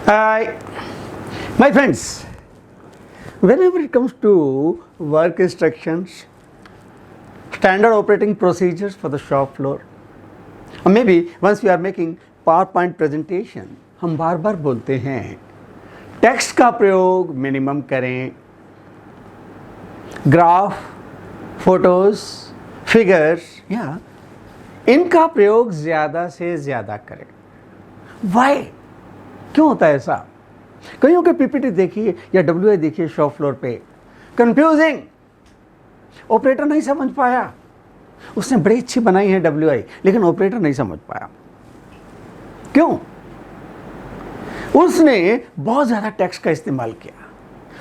Hi, my friends. Whenever it comes to work instructions, standard operating procedures for the shop floor, or maybe once we are making PowerPoint presentation, हम बार बार बोलते हैं text का प्रयोग minimum करें, graph, photos, figures या इनका प्रयोग ज़्यादा से ज़्यादा करें. वाई? क्यों होता है ऐसा? कईयों के पीपीटी देखिए या डब्ल्यूआई देखिए शॉप फ्लोर पे, कंफ्यूजिंग, ऑपरेटर नहीं समझ पाया. उसने बड़ी अच्छी बनाई है डब्ल्यूआई, लेकिन ऑपरेटर नहीं समझ पाया. क्यों? उसने बहुत ज़्यादा टेक्स्ट का इस्तेमाल किया.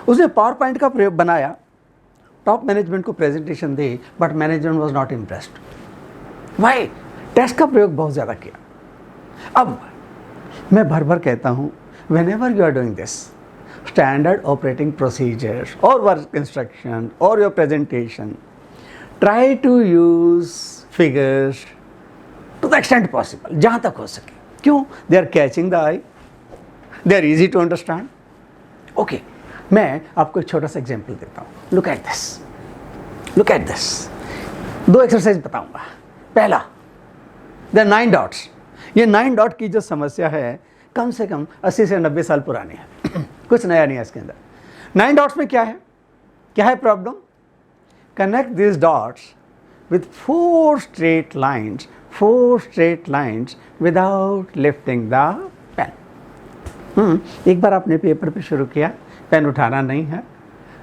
उसने पावर पॉइंट का प्रयोग बनाया, टॉप मैनेजमेंट को प्रेजेंटेशन दी, but management was not impressed. Why? Text का प्रयोग बहुत ज़्यादा किया. अब मैं भर भर कहता हूँ, whenever you are doing this, standard operating procedures or work instruction or your presentation, try to use figures to the extent possible, जहाँ तक हो सके. क्यों? They are catching the eye, they are easy to understand. Okay, मैं आपको एक छोटा सा एग्जाम्पल देता हूँ. Look at this, look at this. दो एक्सरसाइज बताऊँगा. पहला, there are 9 dots. ये 9 डॉट की जो समस्या है कम से कम 80 से 90 साल पुरानी है. कुछ नया नहीं है इसके अंदर. 9 डॉट्स में क्या है? क्या है problem? Connect this dots with 4 straight lines without lifting the pen. एक बार आपने पेपर पे शुरू किया, पेन उठाना नहीं है,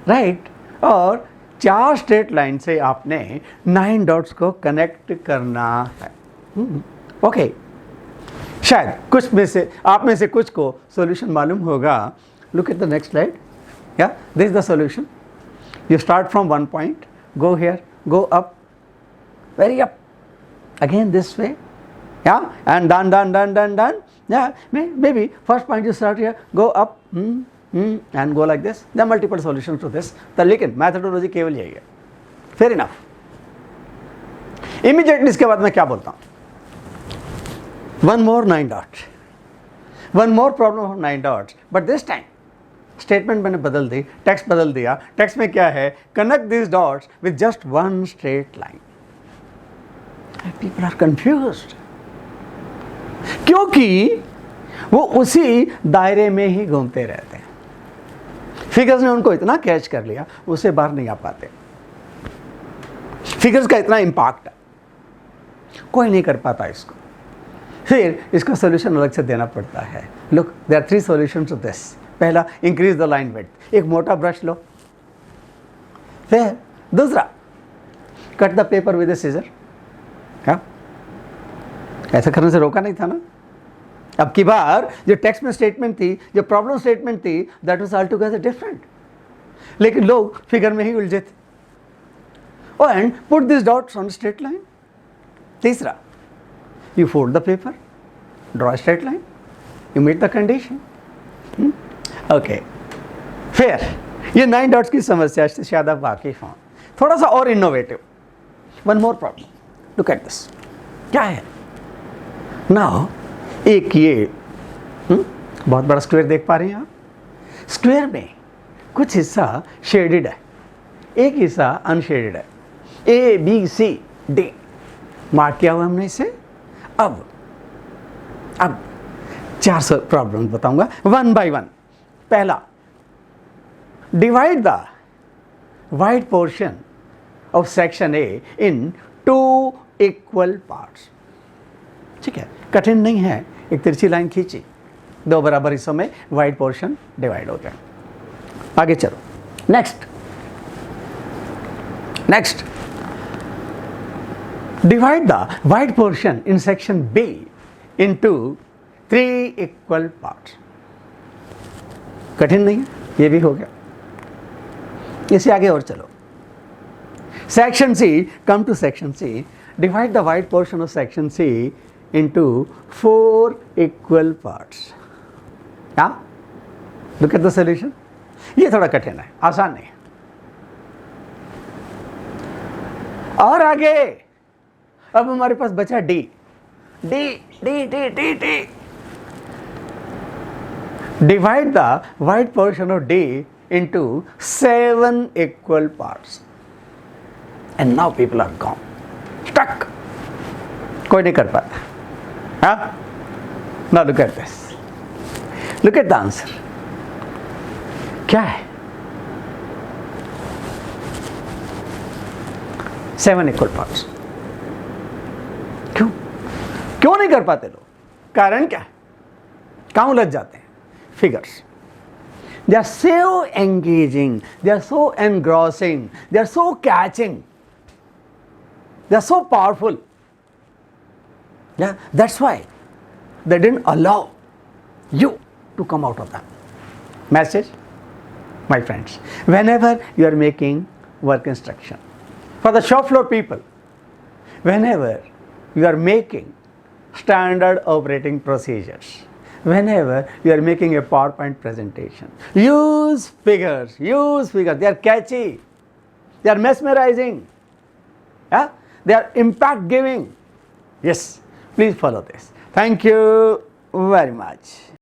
राइट? और 4 स्ट्रेट लाइन से आपने 9 डॉट्स को कनेक्ट करना है. ओके, शायद कुछ में से आप में से कुछ को सॉल्यूशन मालूम होगा. Look at the next slide. Yeah this is the solution. You start from one point, go here, go up, very up, again this way, yeah and done. Yeah maybe first point you start here, go up and go like this. There are multiple solutions to this. तो लेकिन methodology केवल यही है. Fair enough. Immediately इसके बाद मैं क्या बोलता हूँ? One more 9 dots. One more problem of 9 dots. But this time, statement मैंने बदल दी, टेक्स्ट बदल दिया. टेक्स्ट में क्या है? Connect this dots with just one straight line. People are confused, क्योंकि वो उसी दायरे में ही घूमते रहते हैं. फिगर्स ने उनको इतना कैच कर लिया, उससे बाहर नहीं आ पाते. फिगर्स का इतना इम्पैक्ट है, कोई नहीं कर पाता इसको. फिर इसका सोल्यूशन अलग से देना पड़ता है. Look, there are 3 solutions to this. पहला, इंक्रीज द लाइन विड्थ. एक मोटा ब्रश लो. फिर दूसरा, cut the paper with a scissor. क्या ऐसा करने से रोका नहीं था ना? अब की बार जो टेक्स्ट में स्टेटमेंट थी, जो प्रॉब्लम स्टेटमेंट थी, that was all together different. लेकिन लोग फिगर में ही उलझे थे. And put this dots on straight line. तीसरा, you fold the paper, draw a straight line, you meet the condition. Okay, fair. ये 9 डॉट्स की समस्या से शायद आप वाकिफ हों. थोड़ा सा और innovative. One more problem. Look at this. क्या है? नाउ एक ये बहुत बड़ा स्क्वायर देख पा रहे हैं आप. स्क्वायर में कुछ हिस्सा शेडेड है, एक हिस्सा अनशेडेड है. A, B, C, D mark किया हुआ हमने इसे. अब 4 प्रॉब्लम बताऊंगा वन बाय वन. पहला, divide the white portion of section A in 2 equal parts. ठीक है, कठिन नहीं है. एक तिरछी लाइन खींची, 2 बराबर हिस्सों में वाइट पोर्शन डिवाइड हो गया. आगे चलो. Next, divide the white portion in section B into 3 equal parts. कठिन नहीं है, ये भी हो गया. इससे आगे और चलो. Section C, come to section C. Divide the white portion of section C into 4 equal parts. Yeah? Look at the solution. ये थोड़ा कठिन है, आसान नहीं. और आगे अब हमारे पास बचा D. Divide the white portion of D into 7 equal parts. And now people are gone. Stuck. कोई नहीं कर पाता. Huh? Now look at this. Look at the answer. क्या है? 7 equal parts. क्यों? क्यों नहीं कर पाते लोग? कारण क्या है? कहाँ उलझ जाते हैं? Figures. They are so engaging, they are so engrossing, they are so catching, they are so powerful. Yeah, that's why they didn't allow you to come out of that. Message, my friends, whenever you are making work instruction, for the shop floor people, whenever you are making standard operating procedures, whenever you are making a PowerPoint presentation, use figures, they are catchy, they are mesmerizing, yeah? They are impact giving. Yes, please follow this. Thank you very much.